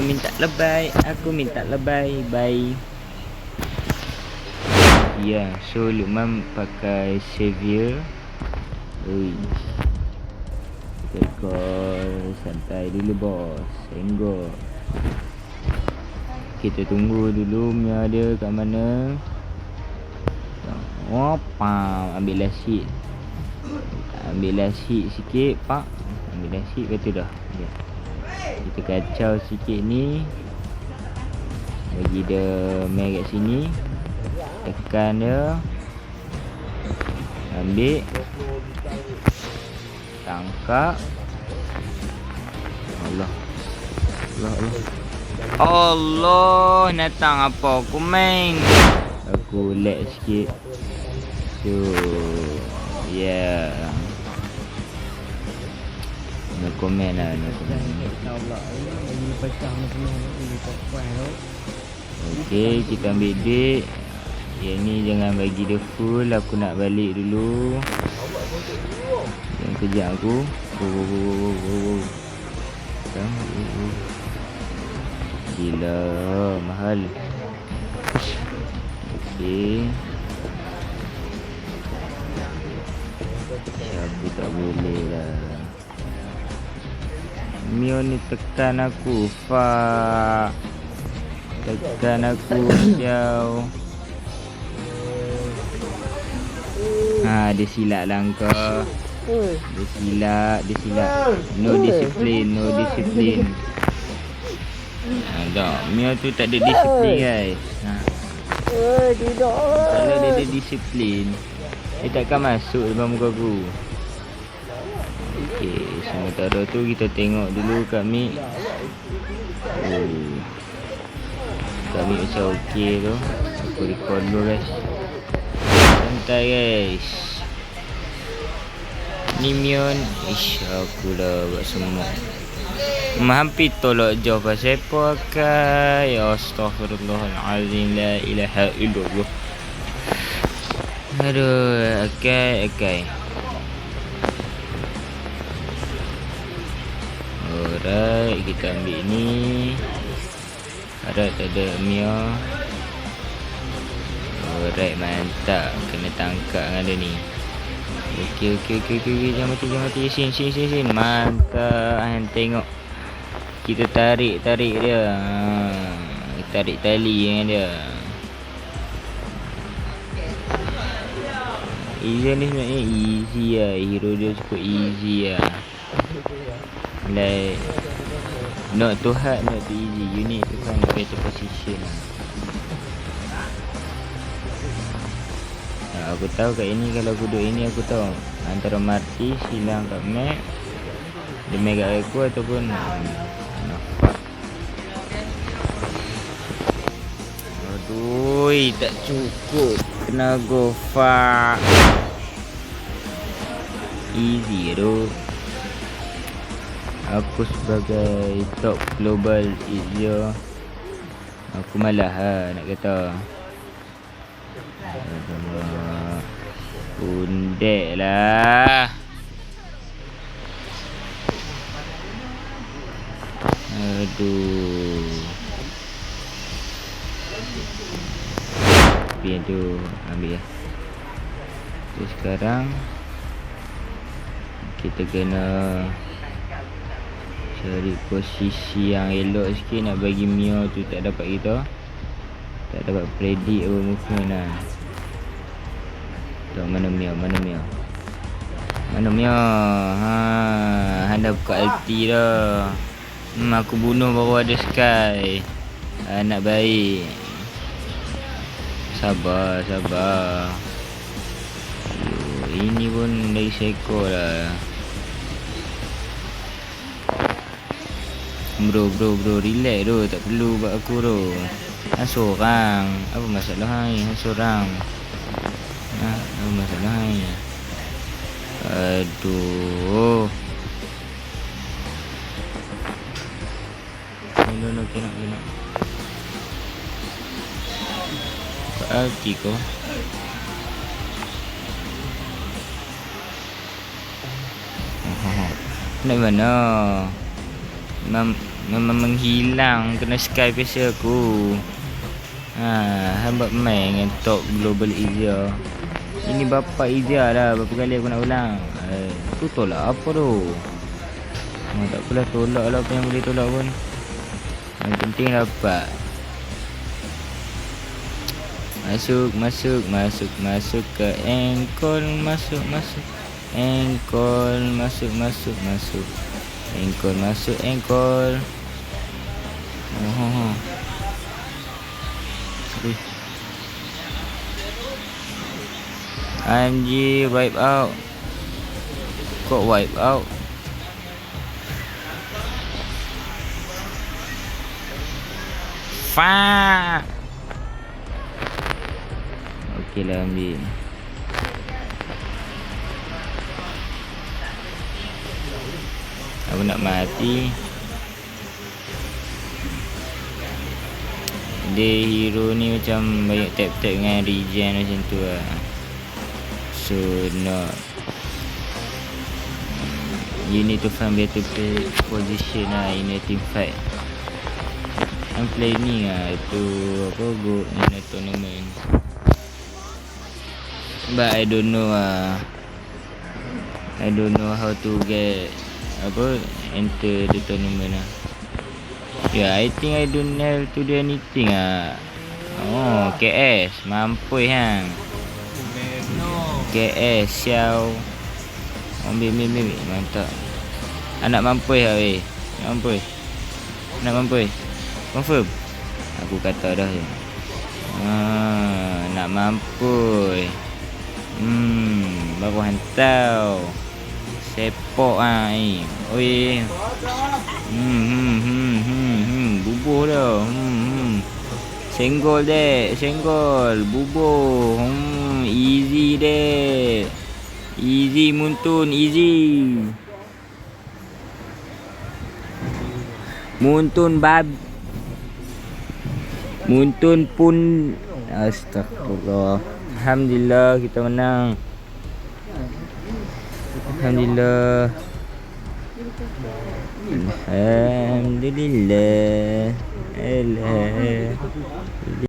Aku minta lebay. Bye. Ya, so Lukman pakai Xavier. Ui. Tekol santai dulu bos. Senggol. Kita tunggu dulu Mia dia kat mana. Ambil last hit sikit pak. Ambil last hit kata dah okay. Kita kacau sikit ni. Bagi dia main kat sini. Tekan dia. Ambil. Tangkap. Allah, natang apa aku main. Aku lag sikit. So, yeah. No comment lah, no comment. Okay, kita ambil dek. Yang ni jangan bagi dia full. Aku nak balik dulu. Yang kejap aku. Gila, mahal. Okay. Aku tak boleh lah. Mio ni tekan aku. Fuck. Tekan aku jauh. Dia silap lah kau. Dia silap. No discipline. Tak, Mio tu tak ada disiplin guys. Kalau dia ada disiplin, dia takkan masuk dalam muka aku. Okay, sementara tu kita tengok dulu kat mic. Kat mic macam okey tu. Aku record dulu guys. Santai guys. Ni Mion. Aku dah buat semua. Hampir tolak jauh pasal pakai. Astaghfirullahalazim. La ilaha illallah. Aduh, okay. Alright, kita ambil ni. Alright, tak ada Mia. Alright, mantap. Kena tangkap dengan dia ni. Okay. Jangan mati. Sin. Mantap. Tengok. Kita tarik dia. Tarik tali dengan dia. Easy ni sebenarnya easy lah. Hero dia cukup easy lah. Like not too hard, not too easy. You need to find a better position. Aku tahu kat ini. Kalau aku duduk ini aku tahu antara mati silang kat map. Dia main kat aku ataupun aduh, tak cukup tenaga. Fuck. Easy tu. Aku sebagai top global easier. Aku malah nak kata. Undek lah. Aduh. Biar tu ambil lah. So sekarang kita kena cari posisi yang elok sikit. Nak bagi Mio tu tak dapat kita. Tak dapat predict apa movement lah. Tak, mana Mio? Anda buka ulti dah. Aku bunuh baru ada Sky. Anak baik. Sabar. Ini pun dari seekor lah. Bro, relax bro. Tak perlu buat aku bro. Seorang. Apa masalah hai? Seorang. Apa masalah hai? Aduh. No, kena. Alti ko. Nak mana? memang menghilang kena Sky biasa aku. Hang buat main dengan top Global Asia. Ini bapa Asia dah, berapa kali aku nak ulang. Tu tolak apa tu? Tak apalah, tolak lah apa yang boleh tolak pun. Yang penting dapat. Masuk ke ankle, masuk. Ankle, masuk. Ankle, masuk ankle. Anjir, wipe out. Kok wipe out? Fuck. Okey lah, ambil. Aku nak mati. Dia hero ni macam banyak tap-tap dengan regen macam tu lah. So not. You need to find better position lah in a team fight. I'm play ni lah tu apa, go in a tournament. But I don't know lah. I don't know how to get apa, enter the tournament lah. Yeah, I think I don't have to do anything lah. Oh, KS mampu hang. KS siau. Ambil mantap. Anak mampu lah weh. Anak mampu. Confirm. Aku kata dah je. Nak mampu. Baru hantau. Sepok ni. Oi. Bubuh dah. Senggol dek, bubuh. Easy dek. Easy Muntun, easy. Muntun pun. Astagfirullah. Alhamdulillah kita menang. Alhamdulillah.